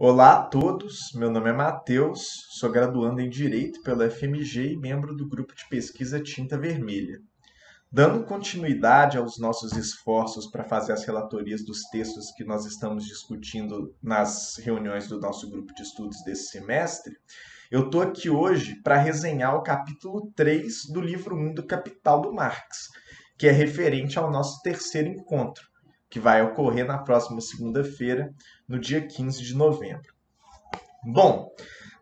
Olá a todos, meu nome é Matheus, sou graduando em Direito pela FMG e membro do grupo de pesquisa Tinta Vermelha. Dando continuidade aos nossos esforços para fazer as relatorias dos textos que nós estamos discutindo nas reuniões do nosso grupo de estudos desse semestre, eu estou aqui hoje para resenhar o capítulo 3 do livro 1 do Capital do Marx, que é referente ao nosso terceiro encontro, que vai ocorrer na próxima segunda-feira, no dia 15 de novembro. Bom,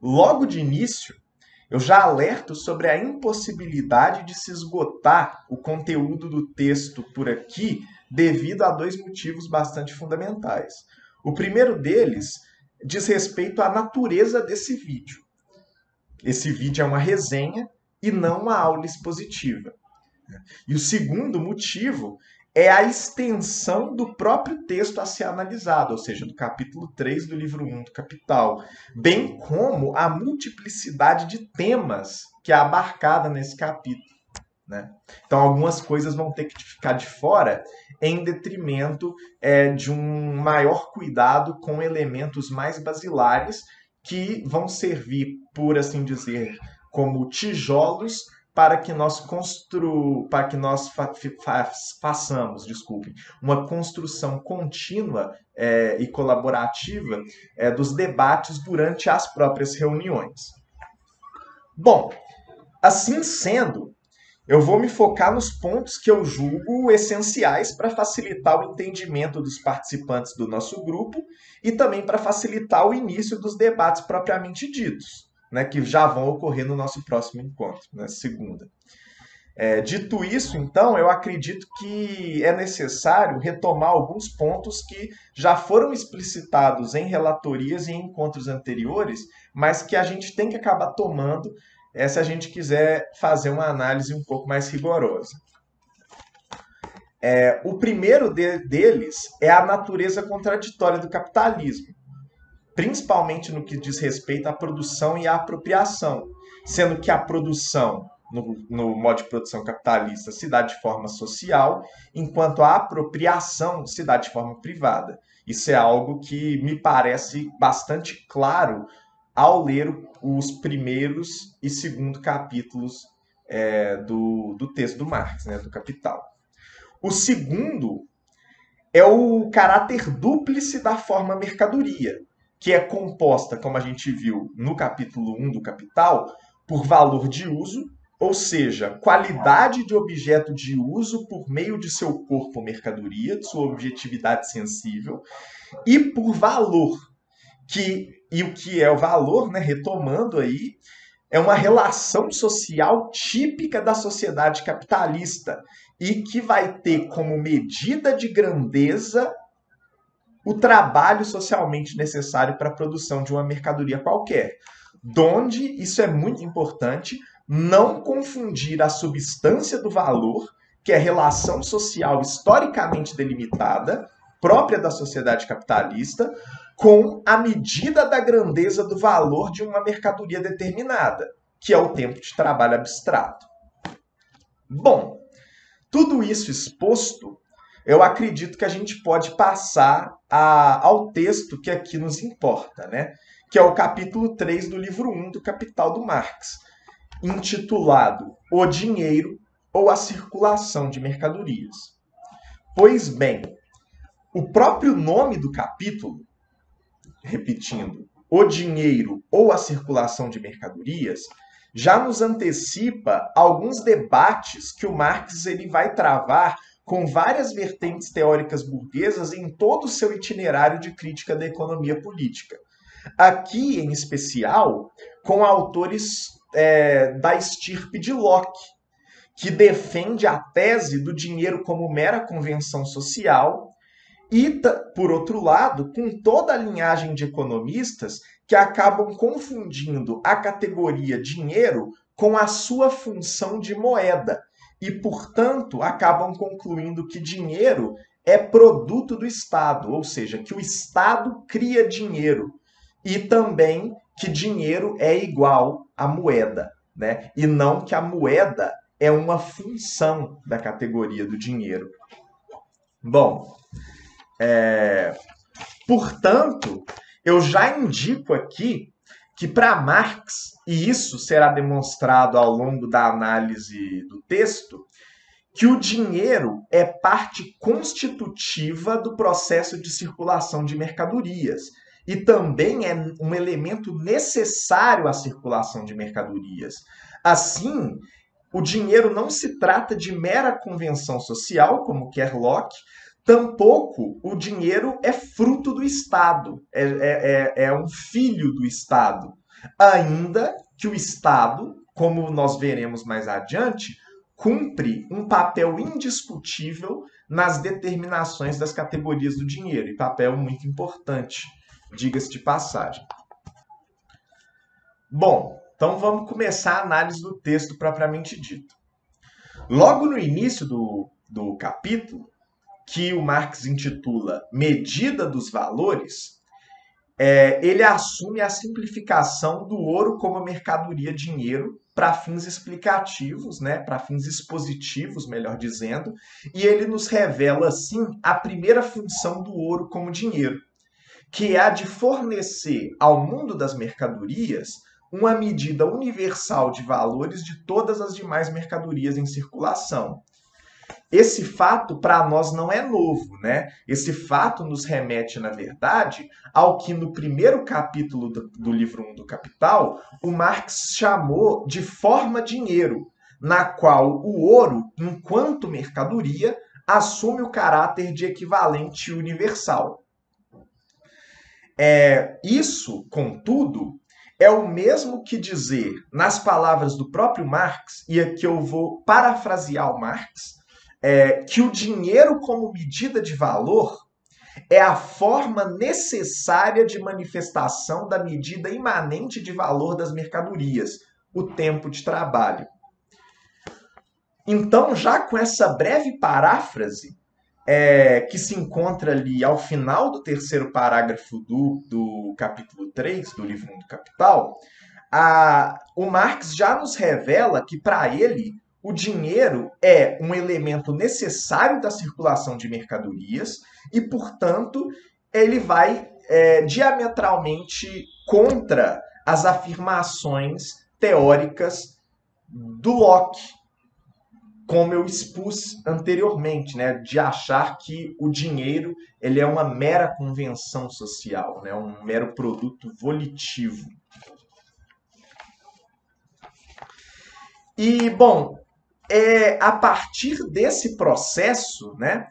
logo de início, eu já alerto sobre a impossibilidade de se esgotar o conteúdo do texto por aqui devido a dois motivos bastante fundamentais. O primeiro deles diz respeito à natureza desse vídeo. Esse vídeo é uma resenha e não uma aula expositiva. E o segundo motivo é a extensão do próprio texto a ser analisado, ou seja, do capítulo 3 do livro 1 do Capital, bem como a multiplicidade de temas que é abarcada nesse capítulo, né? Então, algumas coisas vão ter que ficar de fora em detrimento de um maior cuidado com elementos mais basilares que vão servir, por assim dizer, como tijolos para que nós façamos, uma construção contínua e colaborativa dos debates durante as próprias reuniões. Bom, assim sendo, eu vou me focar nos pontos que eu julgo essenciais para facilitar o entendimento dos participantes do nosso grupo e também para facilitar o início dos debates propriamente ditos, né, que já vão ocorrer no nosso próximo encontro, na segunda. Dito isso, então, eu acredito que é necessário retomar alguns pontos que já foram explicitados em relatorias e em encontros anteriores, mas que a gente tem que acabar tomando se a gente quiser fazer uma análise um pouco mais rigorosa. O primeiro deles é a natureza contraditória do capitalismo, principalmente no que diz respeito à produção e à apropriação, sendo que a produção, no modo de produção capitalista, se dá de forma social, enquanto a apropriação se dá de forma privada. Isso é algo que me parece bastante claro ao ler os primeiros e segundo capítulos do texto do Marx, né, do Capital. O segundo é o caráter dúplice da forma mercadoria, que é composta, como a gente viu no capítulo 1 do Capital, por valor de uso, ou seja, qualidade de objeto de uso por meio de seu corpo mercadoria, de sua objetividade sensível, e por valor, e o que é o valor, né, retomando aí, é uma relação social típica da sociedade capitalista e que vai ter como medida de grandeza o trabalho socialmente necessário para a produção de uma mercadoria qualquer. Donde, isso é muito importante, não confundir a substância do valor, que é relação social historicamente delimitada, própria da sociedade capitalista, com a medida da grandeza do valor de uma mercadoria determinada, que é o tempo de trabalho abstrato. Bom, tudo isso exposto, eu acredito que a gente pode passar ao texto que aqui nos importa, né? Que é o capítulo 3 do livro 1 do Capital do Marx, intitulado O Dinheiro ou a Circulação de Mercadorias. Pois bem, o próprio nome do capítulo, repetindo, O Dinheiro ou a Circulação de Mercadorias, já nos antecipa alguns debates que o Marx ele vai travar com várias vertentes teóricas burguesas em todo o seu itinerário de crítica da economia política. Aqui, em especial, com autores da estirpe de Locke, que defende a tese do dinheiro como mera convenção social, e, por outro lado, com toda a linhagem de economistas que acabam confundindo a categoria dinheiro com a sua função de moeda e, portanto, acabam concluindo que dinheiro é produto do Estado, ou seja, que o Estado cria dinheiro e também que dinheiro é igual à moeda, né? E não que a moeda é uma função da categoria do dinheiro. Bom, portanto, eu já indico aqui que para Marx, e isso será demonstrado ao longo da análise do texto, que o dinheiro é parte constitutiva do processo de circulação de mercadorias e também é um elemento necessário à circulação de mercadorias. Assim, o dinheiro não se trata de mera convenção social, como quer Locke, tampouco o dinheiro é fruto do Estado, é um filho do Estado. Ainda que o Estado, como nós veremos mais adiante, cumpre um papel indiscutível nas determinações das categorias do dinheiro, e papel muito importante, diga-se de passagem. Bom, então vamos começar a análise do texto propriamente dito. Logo no início do capítulo, que o Marx intitula Medida dos Valores, ele assume a simplificação do ouro como mercadoria dinheiro para fins explicativos, né, para fins expositivos, melhor dizendo, e ele nos revela, assim, a primeira função do ouro como dinheiro, que é a de fornecer ao mundo das mercadorias uma medida universal de valores de todas as demais mercadorias em circulação. Esse fato, para nós, não é novo, né? Esse fato nos remete, na verdade, ao que no primeiro capítulo do livro 1 do Capital, o Marx chamou de forma-dinheiro, na qual o ouro, enquanto mercadoria, assume o caráter de equivalente universal. Isso, contudo, é o mesmo que dizer, nas palavras do próprio Marx, e aqui eu vou parafrasear o Marx, que o dinheiro como medida de valor é a forma necessária de manifestação da medida imanente de valor das mercadorias, o tempo de trabalho. Então, já com essa breve paráfrase, que se encontra ali ao final do terceiro parágrafo do capítulo 3, do livro 1 do Capital, o Marx já nos revela que, para ele, o dinheiro é um elemento necessário da circulação de mercadorias e, portanto, ele vai diametralmente contra as afirmações teóricas do Locke, como eu expus anteriormente, né, de achar que o dinheiro ele é uma mera convenção social, né, um mero produto volitivo. E, bom, a partir desse processo, né,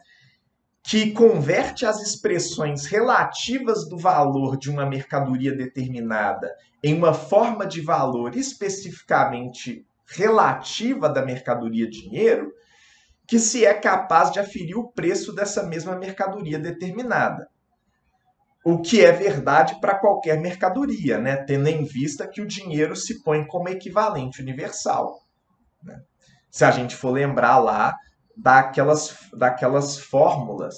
que converte as expressões relativas do valor de uma mercadoria determinada em uma forma de valor especificamente relativa da mercadoria dinheiro, que se é capaz de aferir o preço dessa mesma mercadoria determinada. O que é verdade para qualquer mercadoria, né? Tendo em vista que o dinheiro se põe como equivalente universal, né? Se a gente for lembrar lá daquelas fórmulas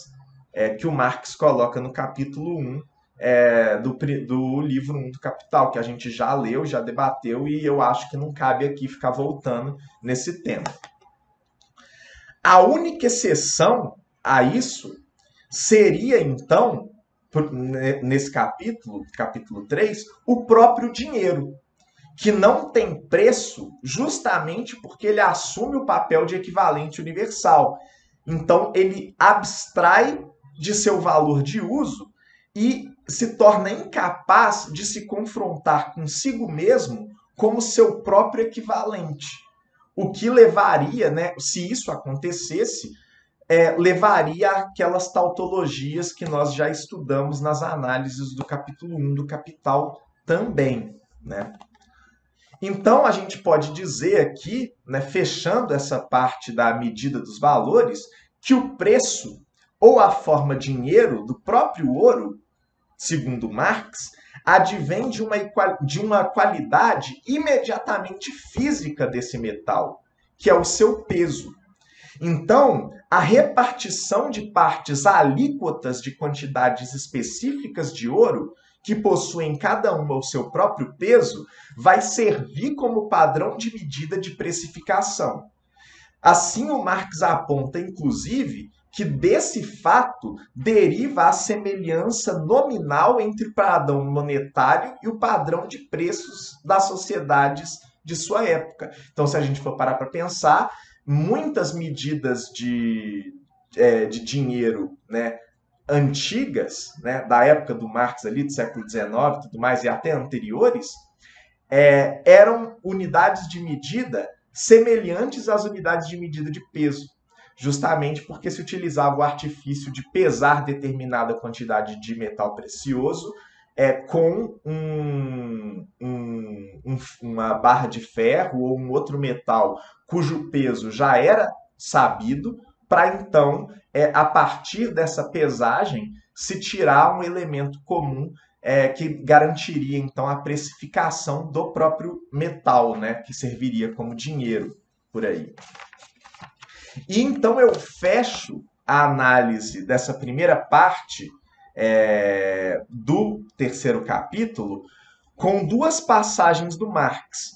que o Marx coloca no capítulo 1 do livro 1 do Capital, que a gente já leu, já debateu, e eu acho que não cabe aqui ficar voltando nesse tema. A única exceção a isso seria, então, nesse capítulo 3, o próprio dinheiro, que não tem preço justamente porque ele assume o papel de equivalente universal. Então, ele abstrai de seu valor de uso e se torna incapaz de se confrontar consigo mesmo como seu próprio equivalente. O que levaria, né, se isso acontecesse, levaria àquelas tautologias que nós já estudamos nas análises do capítulo 1 do Capital também, né? Então, a gente pode dizer aqui, né, fechando essa parte da medida dos valores, que o preço ou a forma dinheiro do próprio ouro, segundo Marx, advém de uma qualidade imediatamente física desse metal, que é o seu peso. Então, a repartição de partes alíquotas de quantidades específicas de ouro, que possuem cada uma o seu próprio peso, vai servir como padrão de medida de precificação. Assim, o Marx aponta, inclusive, que desse fato deriva a semelhança nominal entre o padrão monetário e o padrão de preços das sociedades de sua época. Então, se a gente for parar para pensar, muitas medidas de dinheiro, né, antigas, né, da época do Marx ali, do século XIX e tudo mais, e até anteriores, eram unidades de medida semelhantes às unidades de medida de peso, justamente porque se utilizava o artifício de pesar determinada quantidade de metal precioso com uma barra de ferro ou um outro metal cujo peso já era sabido, para então, a partir dessa pesagem, se tirar um elemento comum que garantiria então a precificação do próprio metal, né, que serviria como dinheiro por aí. E então eu fecho a análise dessa primeira parte do terceiro capítulo com duas passagens do Marx,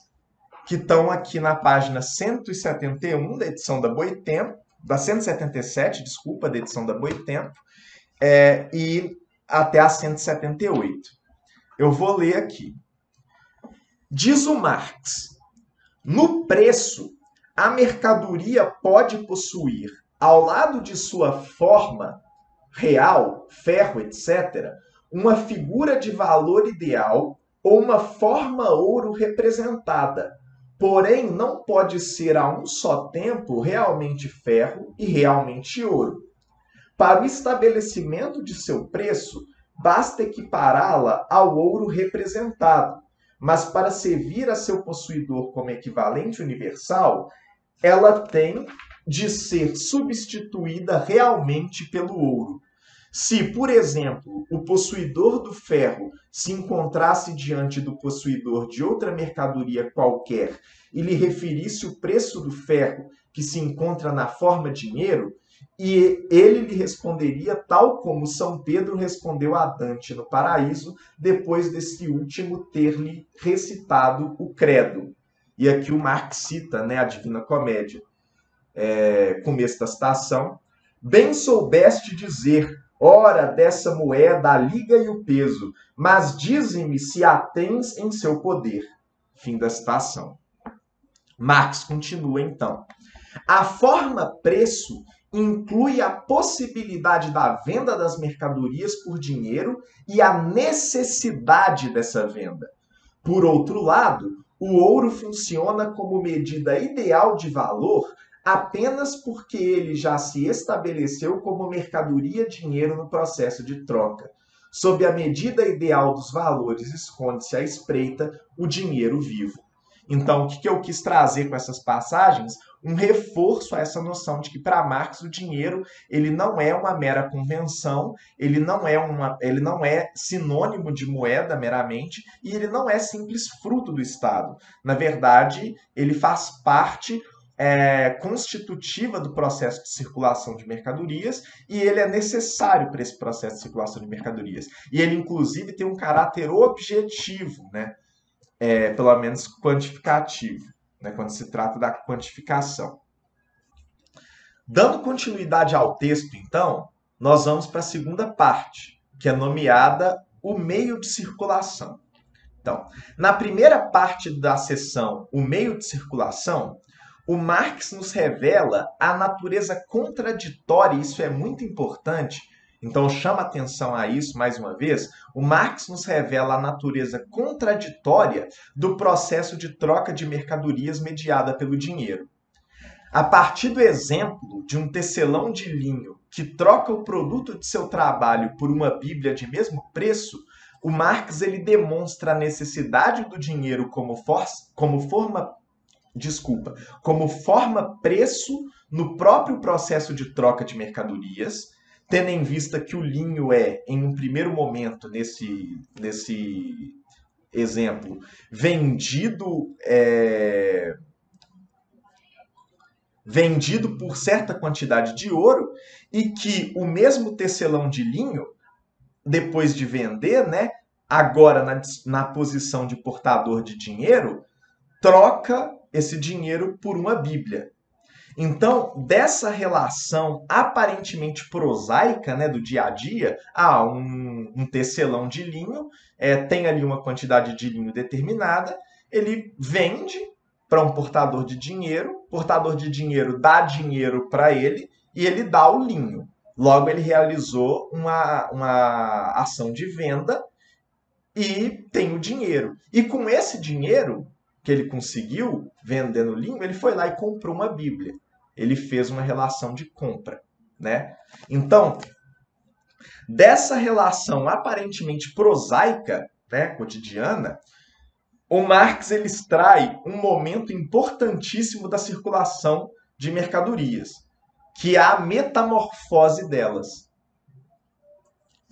que estão aqui na página 171 da edição da Boitempo, da 177, desculpa, da edição da Boitempo, e até a 178. Eu vou ler aqui. Diz o Marx: no preço, a mercadoria pode possuir, ao lado de sua forma real, ferro, etc., uma figura de valor ideal ou uma forma ouro representada, porém não pode ser a um só tempo realmente ferro e realmente ouro. Para o estabelecimento de seu preço, basta equipará-la ao ouro representado, mas para servir a seu possuidor como equivalente universal, ela tem de ser substituída realmente pelo ouro. Se, por exemplo, o possuidor do ferro se encontrasse diante do possuidor de outra mercadoria qualquer e lhe referisse o preço do ferro que se encontra na forma dinheiro, e ele lhe responderia tal como São Pedro respondeu a Dante no Paraíso, depois desse último ter-lhe recitado o credo. E aqui o Marx cita, né, a Divina Comédia, começo da citação: bem soubeste dizer, ora, dessa moeda a liga e o peso, mas dize-me se a tens em seu poder. Fim da citação. Marx continua então: a forma preço inclui a possibilidade da venda das mercadorias por dinheiro e a necessidade dessa venda. Por outro lado, o ouro funciona como medida ideal de valor apenas porque ele já se estabeleceu como mercadoria-dinheiro no processo de troca. Sob a medida ideal dos valores esconde-se à espreita o dinheiro vivo. Então, o que eu quis trazer com essas passagens? Um reforço a essa noção de que, para Marx, o dinheiro ele não é uma mera convenção, ele não é sinônimo de moeda meramente, e ele não é simples fruto do Estado. Na verdade, ele faz parte constitutiva do processo de circulação de mercadorias, e ele é necessário para esse processo de circulação de mercadorias. E ele, inclusive, tem um caráter objetivo, né? Pelo menos quantificativo, né, quando se trata da quantificação. Dando continuidade ao texto, então, nós vamos para a segunda parte, que é nomeada o meio de circulação. Então, na primeira parte da seção, o meio de circulação, o Marx nos revela a natureza contraditória, e isso é muito importante. Então, chama atenção a isso mais uma vez. O Marx nos revela a natureza contraditória do processo de troca de mercadorias mediada pelo dinheiro. A partir do exemplo de um tecelão de linho que troca o produto de seu trabalho por uma Bíblia de mesmo preço, o Marx ele demonstra a necessidade do dinheiro como forma preço no próprio processo de troca de mercadorias, tendo em vista que o linho em um primeiro momento, nesse exemplo, vendido por certa quantidade de ouro, e que o mesmo tecelão de linho, depois de vender, né, agora na posição de portador de dinheiro, troca esse dinheiro por uma Bíblia. Então, dessa relação aparentemente prosaica, né, do dia a dia, um tecelão de linho tem ali uma quantidade de linho determinada, ele vende para um portador de dinheiro, o portador de dinheiro dá dinheiro para ele e ele dá o linho. Logo, ele realizou uma ação de venda e tem o dinheiro. E com esse dinheiro que ele conseguiu vendendo linho, ele foi lá e comprou uma Bíblia. Ele fez uma relação de compra, né? Então, dessa relação aparentemente prosaica, né, cotidiana, o Marx ele extrai um momento importantíssimo da circulação de mercadorias, que é a metamorfose delas.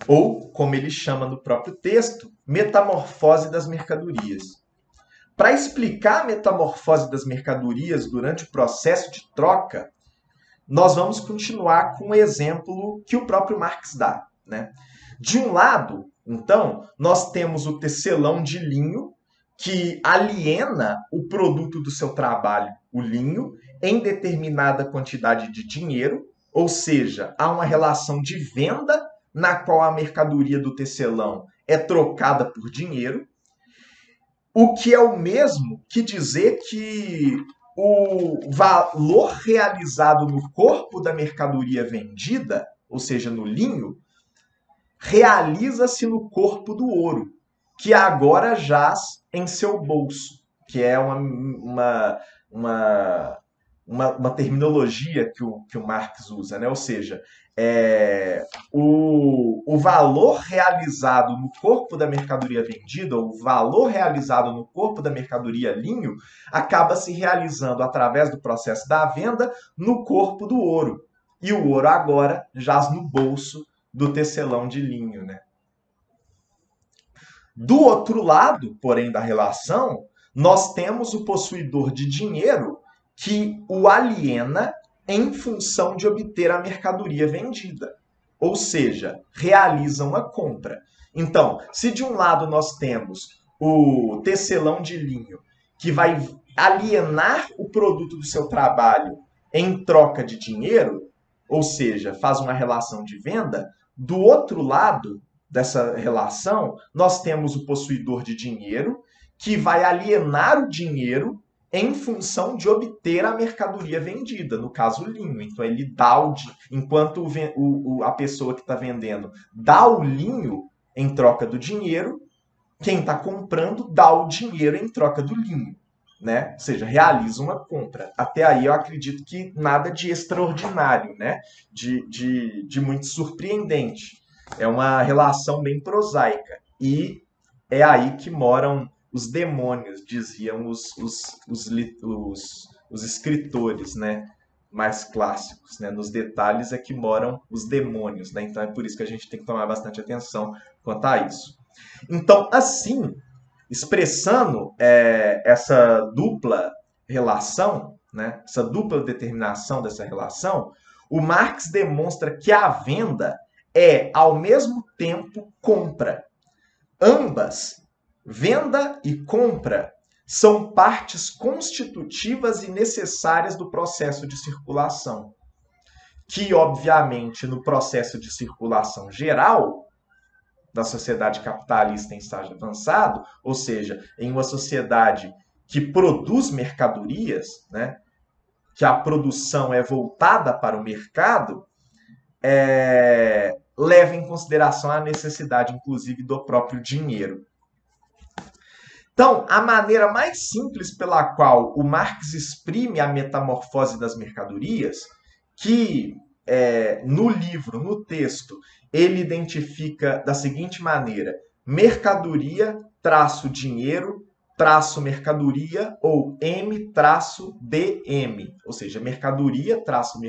Ou, como ele chama no próprio texto, metamorfose das mercadorias. Para explicar a metamorfose das mercadorias durante o processo de troca, nós vamos continuar com o exemplo que o próprio Marx dá, né? De um lado, então, nós temos o tecelão de linho, que aliena o produto do seu trabalho, o linho, em determinada quantidade de dinheiro, ou seja, há uma relação de venda na qual a mercadoria do tecelão é trocada por dinheiro, o que é o mesmo que dizer que o valor realizado no corpo da mercadoria vendida, ou seja, no linho, realiza-se no corpo do ouro, que agora jaz em seu bolso, que é uma terminologia que o Marx usa, né? Ou seja, o valor realizado no corpo da mercadoria vendida, ou o valor realizado no corpo da mercadoria linho, acaba se realizando através do processo da venda no corpo do ouro. E o ouro agora jaz no bolso do tecelão de linho, né? Do outro lado, porém, da relação, nós temos o possuidor de dinheiro que o aliena em função de obter a mercadoria vendida. Ou seja, realiza uma compra. Então, se de um lado nós temos o tecelão de linho que vai alienar o produto do seu trabalho em troca de dinheiro, ou seja, faz uma relação de venda, do outro lado dessa relação, nós temos o possuidor de dinheiro que vai alienar o dinheiro em função de obter a mercadoria vendida, no caso o linho. Então ele dá enquanto a pessoa que está vendendo dá o linho em troca do dinheiro, quem está comprando dá o dinheiro em troca do linho, né? Ou seja, realiza uma compra. Até aí eu acredito que nada de extraordinário, né? De muito surpreendente. É uma relação bem prosaica. E é aí que moram os demônios, diziam os escritores, né, mais clássicos, né? Nos detalhes é que moram os demônios, né? Então é por isso que a gente tem que tomar bastante atenção quanto a isso. Então, assim, expressando essa dupla relação, né, essa dupla determinação dessa relação, o Marx demonstra que a venda é, ao mesmo tempo, compra. Ambas, venda e compra, são partes constitutivas e necessárias do processo de circulação, que, obviamente, no processo de circulação geral da sociedade capitalista em estágio avançado, ou seja, em uma sociedade que produz mercadorias, né, que a produção é voltada para o mercado, leva em consideração a necessidade, inclusive, do próprio dinheiro. Então, a maneira mais simples pela qual o Marx exprime a metamorfose das mercadorias, que no livro, no texto, ele identifica da seguinte maneira: mercadoria, traço dinheiro, traço mercadoria, ou M-DM, ou seja, mercadoria, traço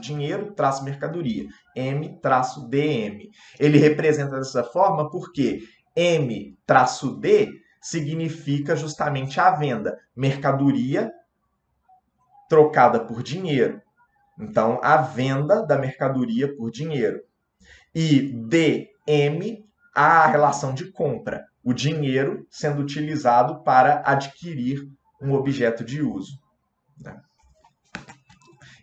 dinheiro, traço mercadoria, M-DM. Ele representa dessa forma porque M-D significa justamente a venda, mercadoria trocada por dinheiro. Então, a venda da mercadoria por dinheiro. E DM, a relação de compra, o dinheiro sendo utilizado para adquirir um objeto de uso, né?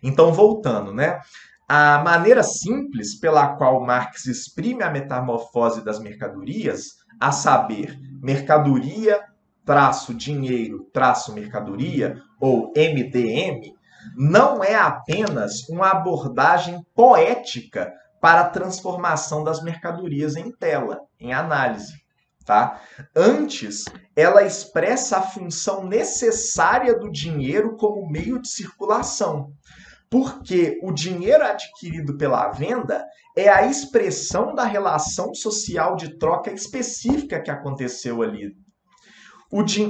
Então, voltando, né? A maneira simples pela qual Marx exprime a metamorfose das mercadorias, a saber, mercadoria, traço dinheiro, traço mercadoria, ou MDM, não é apenas uma abordagem poética para a transformação das mercadorias em tela, em análise. Tá? Antes, ela expressa a função necessária do dinheiro como meio de circulação, porque o dinheiro adquirido pela venda é a expressão da relação social de troca específica que aconteceu ali.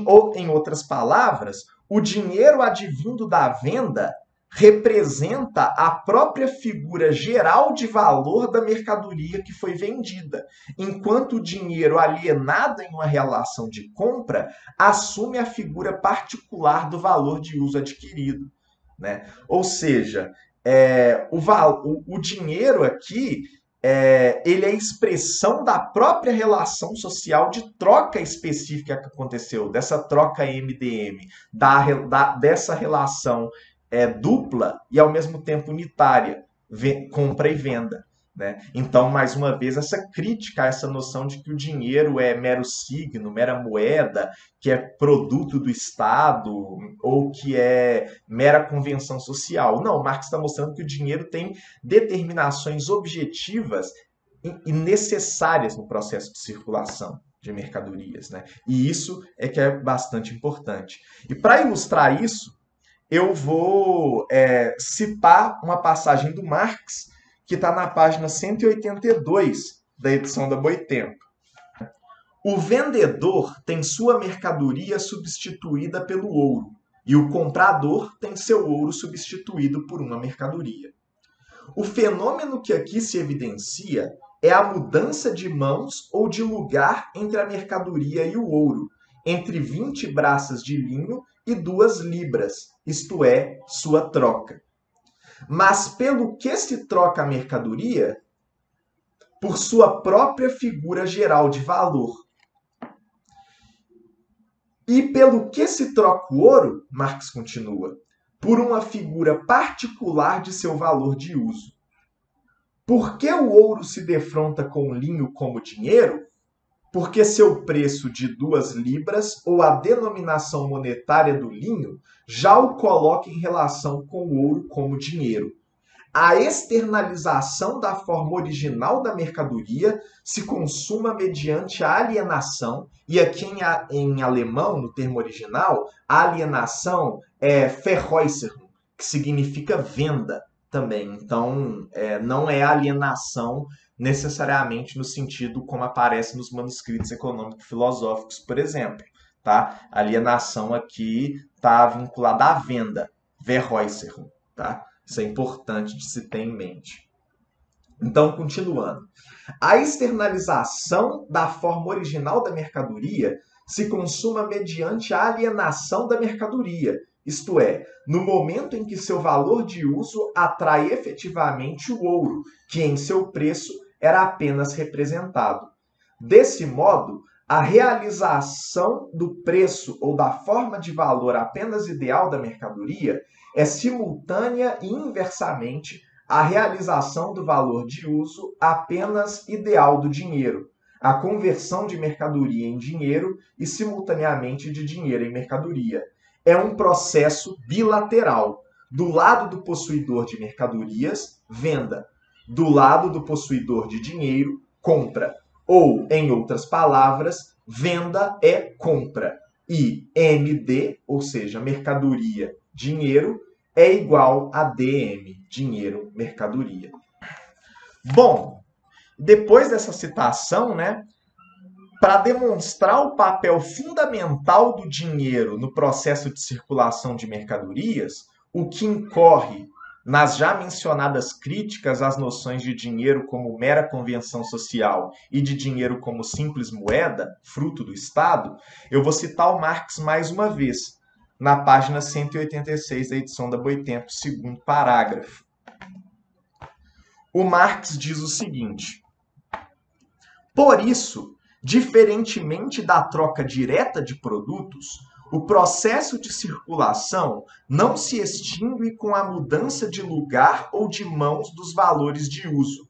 Ou, em outras palavras, o dinheiro advindo da venda representa a própria figura geral de valor da mercadoria que foi vendida, enquanto o dinheiro alienado em uma relação de compra assume a figura particular do valor de uso adquirido. Né? Ou seja, o dinheiro aqui ele é a expressão da própria relação social de troca específica que aconteceu, dessa troca MDM, dessa relação dupla e ao mesmo tempo unitária, compra e venda. Né? Então, mais uma vez, essa crítica a essa noção de que o dinheiro é mero signo, mera moeda, que é produto do Estado ou que é mera convenção social. Não, Marx está mostrando que o dinheiro tem determinações objetivas e necessárias no processo de circulação de mercadorias. Né? E isso é que é bastante importante. E para ilustrar isso, eu vou citar uma passagem do Marx que está na página 182 da edição da Boitempo. O vendedor tem sua mercadoria substituída pelo ouro, e o comprador tem seu ouro substituído por uma mercadoria. O fenômeno que aqui se evidencia é a mudança de mãos ou de lugar entre a mercadoria e o ouro, entre 20 braças de linho e 2 libras, isto é, sua troca. Mas pelo que se troca a mercadoria? Por sua própria figura geral de valor. E pelo que se troca o ouro? Marx continua. Por uma figura particular de seu valor de uso. Por que o ouro se defronta com o linho como dinheiro? Porque seu preço de 2 libras ou a denominação monetária do linho já o coloca em relação com o ouro como dinheiro. A externalização da forma original da mercadoria se consuma mediante a alienação, e aqui em alemão, no termo original, a alienação é Veräußerung, que significa venda também. Então, não é alienação necessariamente no sentido como aparece nos manuscritos econômico-filosóficos, por exemplo. Tá? A alienação aqui está vinculada à venda, Veräußerung. Tá? Isso é importante de se ter em mente. Então, continuando. A externalização da forma original da mercadoria se consuma mediante a alienação da mercadoria, isto é, no momento em que seu valor de uso atrai efetivamente o ouro, que em seu preço era apenas representado. Desse modo, a realização do preço ou da forma de valor apenas ideal da mercadoria é simultânea e inversamente a realização do valor de uso apenas ideal do dinheiro, a conversão de mercadoria em dinheiro e simultaneamente de dinheiro em mercadoria. É um processo bilateral. Do lado do possuidor de mercadorias, venda. Do lado do possuidor de dinheiro, compra. Ou, em outras palavras, venda é compra. E MD, ou seja, mercadoria, dinheiro, é igual a DM, dinheiro, mercadoria. Bom, depois dessa citação, né, para demonstrar o papel fundamental do dinheiro no processo de circulação de mercadorias, o que incorre nas já mencionadas críticas às noções de dinheiro como mera convenção social e de dinheiro como simples moeda, fruto do Estado, eu vou citar o Marx mais uma vez, na página 186 da edição da Boitempo, segundo parágrafo. O Marx diz o seguinte: por isso, diferentemente da troca direta de produtos, O processo de circulação não se extingue com a mudança de lugar ou de mãos dos valores de uso.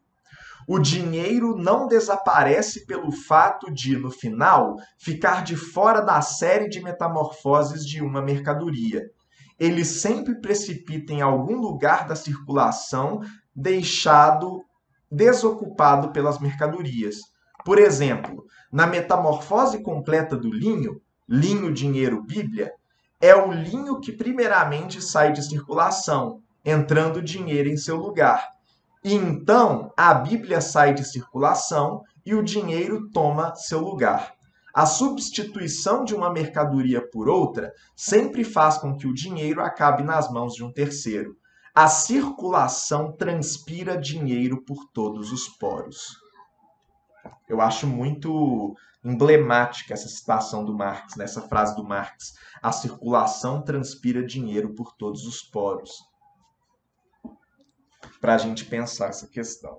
O dinheiro não desaparece pelo fato de, no final, ficar de fora da série de metamorfoses de uma mercadoria. Ele sempre precipita em algum lugar da circulação, deixado desocupado pelas mercadorias. Por exemplo, na metamorfose completa do linho, linho, dinheiro, Bíblia, é o linho que primeiramente sai de circulação, entrando dinheiro em seu lugar. E então a Bíblia sai de circulação e o dinheiro toma seu lugar. A substituição de uma mercadoria por outra sempre faz com que o dinheiro acabe nas mãos de um terceiro. A circulação transpira dinheiro por todos os poros. Eu acho muito emblemática essa citação do Marx, né? Essa frase do Marx. A circulação transpira dinheiro por todos os poros. Para a gente pensar essa questão.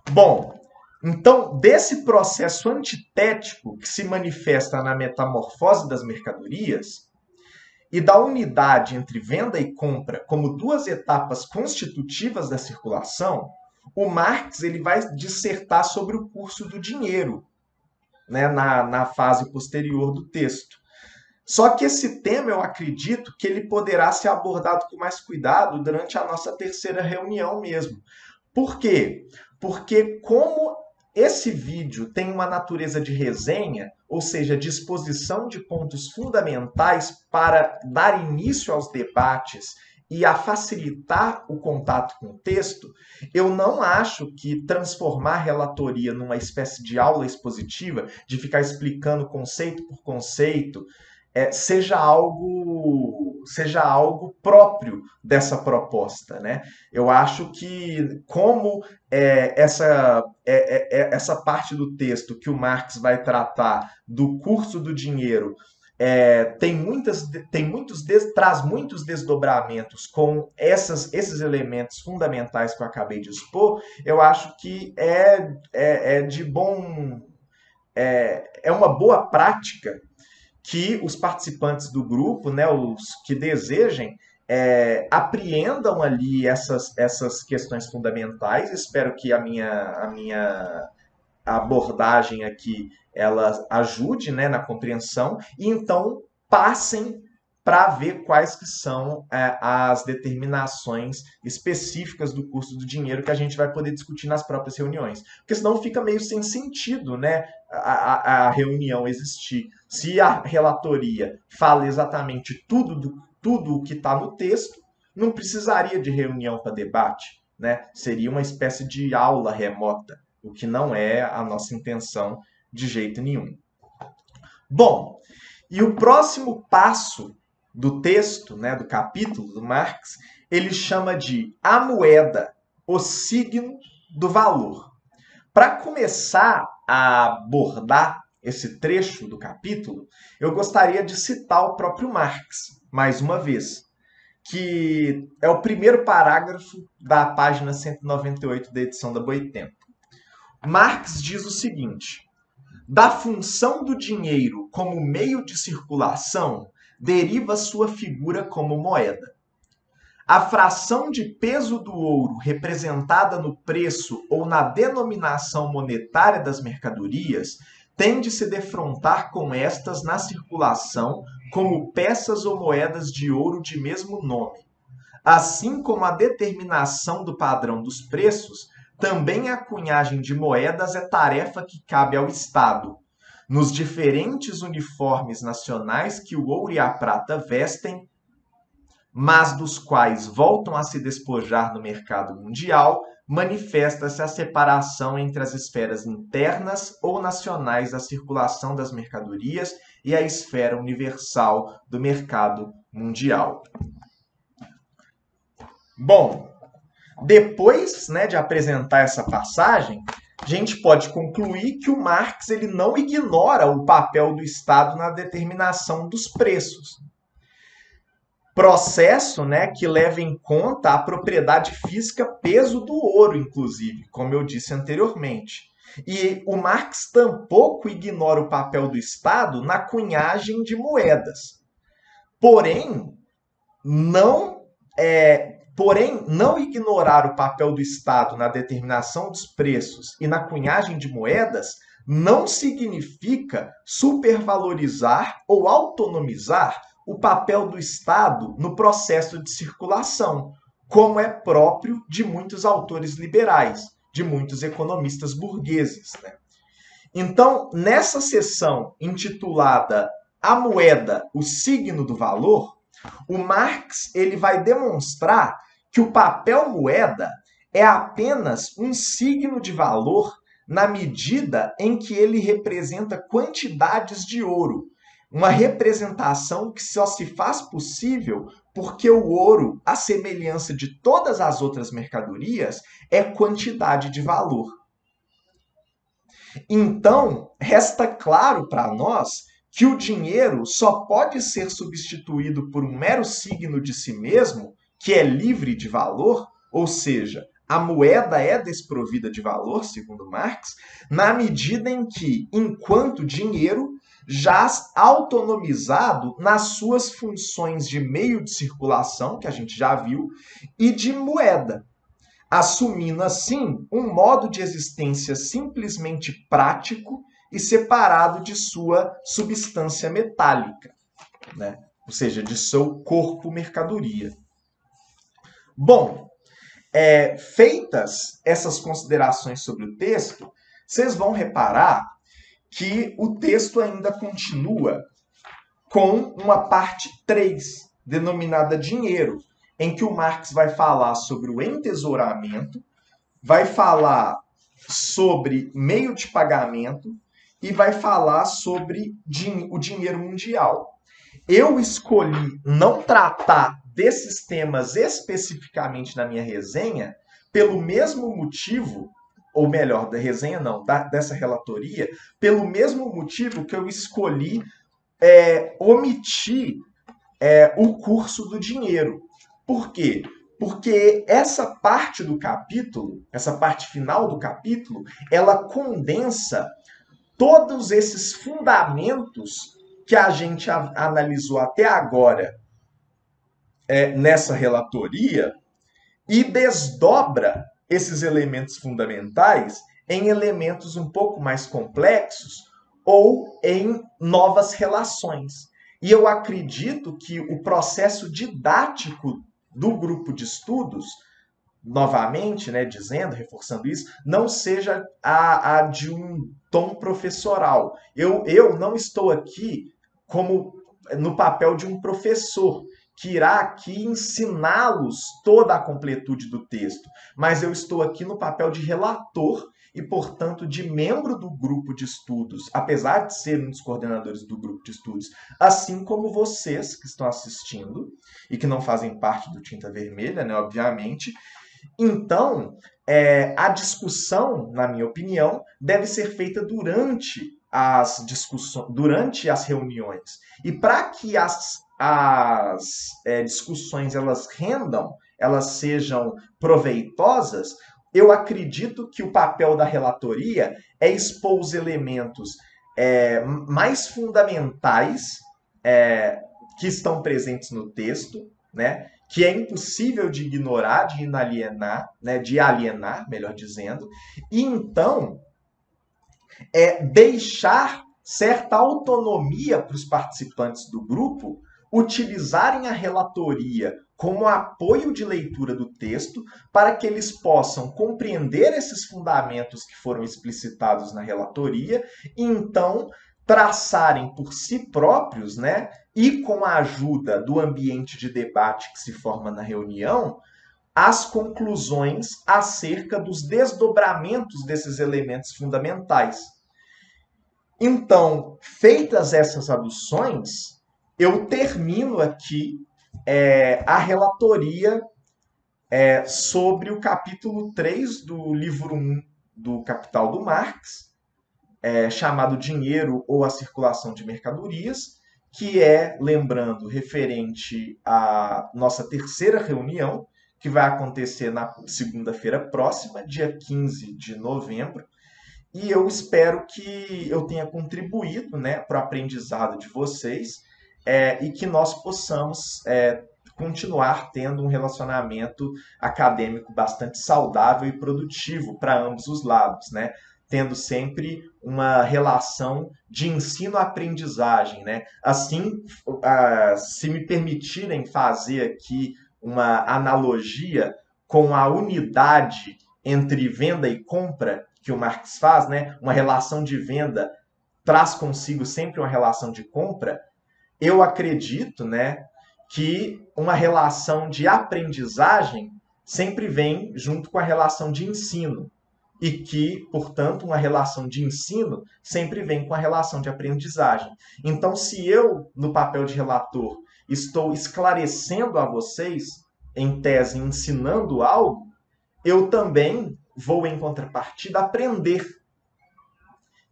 Bom, então, desse processo antitético que se manifesta na metamorfose das mercadorias e da unidade entre venda e compra como duas etapas constitutivas da circulação, o Marx ele vai dissertar sobre o curso do dinheiro, né, na fase posterior do texto. Só que esse tema, eu acredito que ele poderá ser abordado com mais cuidado durante a nossa terceira reunião mesmo. Por quê? Porque como esse vídeo tem uma natureza de resenha, ou seja, de exposição de pontos fundamentais para dar início aos debates e a facilitar o contato com o texto, eu não acho que transformar a relatoria numa espécie de aula expositiva, de ficar explicando conceito por conceito, seja algo próprio dessa proposta, né? Eu acho que como essa parte do texto que o Marx vai tratar do curso do dinheiro traz muitos desdobramentos com esses elementos fundamentais que eu acabei de expor, eu acho que é uma boa prática que os participantes do grupo, né, os que desejem, apreendam ali essas questões fundamentais. Espero que a minha abordagem aqui ela ajude, né, na compreensão, e então passem para ver quais que são as determinações específicas do curso do dinheiro que a gente vai poder discutir nas próprias reuniões. Porque senão fica meio sem sentido, né, a reunião existir. Se a relatoria fala exatamente tudo o que está no texto, não precisaria de reunião para debate, né? Seria uma espécie de aula remota, o que não é a nossa intenção de jeito nenhum. Bom, e o próximo passo do texto, né, do capítulo do Marx, ele chama de a moeda, o signo do valor. Para começar a abordar esse trecho do capítulo, eu gostaria de citar o próprio Marx, mais uma vez, que é o primeiro parágrafo da página 198 da edição da Boitempo. Marx diz o seguinte: da função do dinheiro como meio de circulação, deriva sua figura como moeda. A fração de peso do ouro representada no preço ou na denominação monetária das mercadorias tende a se defrontar com estas na circulação como peças ou moedas de ouro de mesmo nome. Assim como a determinação do padrão dos preços, também a cunhagem de moedas é tarefa que cabe ao Estado. Nos diferentes uniformes nacionais que o ouro e a prata vestem, mas dos quais voltam a se despojar no mercado mundial, manifesta-se a separação entre as esferas internas ou nacionais da circulação das mercadorias e a esfera universal do mercado mundial. Bom, depois, né, de apresentar essa passagem, a gente pode concluir que o Marx ele não ignora o papel do Estado na determinação dos preços. Processo, né, que leva em conta a propriedade física peso do ouro, inclusive, como eu disse anteriormente. E o Marx tampouco ignora o papel do Estado na cunhagem de moedas. Porém, não ignorar o papel do Estado na determinação dos preços e na cunhagem de moedas não significa supervalorizar ou autonomizar o papel do Estado no processo de circulação, como é próprio de muitos autores liberais, de muitos economistas burgueses, né? Então, nessa sessão intitulada A Moeda, o Signo do Valor, o Marx ele vai demonstrar que o papel moeda é apenas um signo de valor na medida em que ele representa quantidades de ouro, uma representação que só se faz possível porque o ouro, à semelhança de todas as outras mercadorias, é quantidade de valor. Então, resta claro para nós que o dinheiro só pode ser substituído por um mero signo de si mesmo, que é livre de valor, ou seja, a moeda é desprovida de valor, segundo Marx, na medida em que, enquanto dinheiro, jaz autonomizado nas suas funções de meio de circulação, que a gente já viu, e de moeda, assumindo assim um modo de existência simplesmente prático e separado de sua substância metálica, né? Ou seja, de seu corpo mercadoria. Bom, feitas essas considerações sobre o texto, vocês vão reparar que o texto ainda continua com uma parte 3, denominada dinheiro, em que o Marx vai falar sobre o entesouramento, vai falar sobre meio de pagamento e vai falar sobre o dinheiro mundial. Eu escolhi não tratar desses temas especificamente na minha resenha pelo mesmo motivo, ou melhor, da resenha não, dessa relatoria, pelo mesmo motivo que eu escolhi omitir o curso do dinheiro. Por quê? Porque essa parte do capítulo, essa parte final do capítulo, ela condensa todos esses fundamentos que a gente analisou até agora nessa relatoria e desdobra esses elementos fundamentais em elementos um pouco mais complexos ou em novas relações. E eu acredito que o processo didático do grupo de estudos, novamente, né, dizendo, reforçando isso, não seja a de um tom professoral. Eu não estou aqui como no papel de um professor que irá aqui ensiná-los toda a completude do texto, mas eu estou aqui no papel de relator e, portanto, de membro do grupo de estudos, apesar de ser um dos coordenadores do grupo de estudos, assim como vocês que estão assistindo e que não fazem parte do Tinta Vermelha, né, obviamente. Então, a discussão, na minha opinião, deve ser feita durante as discussões, durante as reuniões. E para que as discussões elas rendam, elas sejam proveitosas, eu acredito que o papel da relatoria é expor os elementos mais fundamentais que estão presentes no texto, né? Que é impossível de ignorar, de inalienar, né? De alienar, melhor dizendo, e então deixar certa autonomia para os participantes do grupo utilizarem a relatoria como apoio de leitura do texto para que eles possam compreender esses fundamentos que foram explicitados na relatoria e então traçarem por si próprios, né, e com a ajuda do ambiente de debate que se forma na reunião, as conclusões acerca dos desdobramentos desses elementos fundamentais. Então, feitas essas aduções, eu termino aqui a relatoria sobre o capítulo 3 do livro 1 do Capital do Marx, chamado Dinheiro ou a Circulação de Mercadorias, que lembrando, referente à nossa terceira reunião, que vai acontecer na segunda-feira próxima, dia 15 de novembro, e eu espero que eu tenha contribuído, né, para o aprendizado de vocês, e que nós possamos continuar tendo um relacionamento acadêmico bastante saudável e produtivo para ambos os lados, né? Tendo sempre uma relação de ensino-aprendizagem, né? Assim, se me permitirem fazer aqui uma analogia com a unidade entre venda e compra que o Marx faz, né? Uma relação de venda traz consigo sempre uma relação de compra. Eu acredito, né, que uma relação de aprendizagem sempre vem junto com a relação de ensino e que, portanto, uma relação de ensino sempre vem com a relação de aprendizagem. Então, se eu, no papel de relator, estou esclarecendo a vocês, em tese, ensinando algo, eu também vou, em contrapartida, aprender.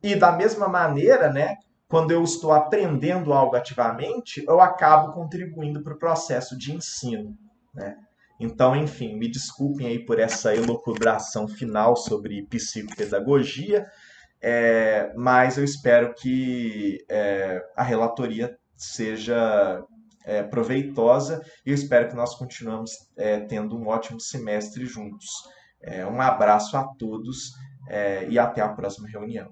E da mesma maneira, né, quando eu estou aprendendo algo ativamente, eu acabo contribuindo para o processo de ensino, né? Então, enfim, me desculpem aí por essa elucubração final sobre psicopedagogia, mas eu espero que a relatoria seja proveitosa e eu espero que nós continuemos tendo um ótimo semestre juntos. Um abraço a todos e até a próxima reunião.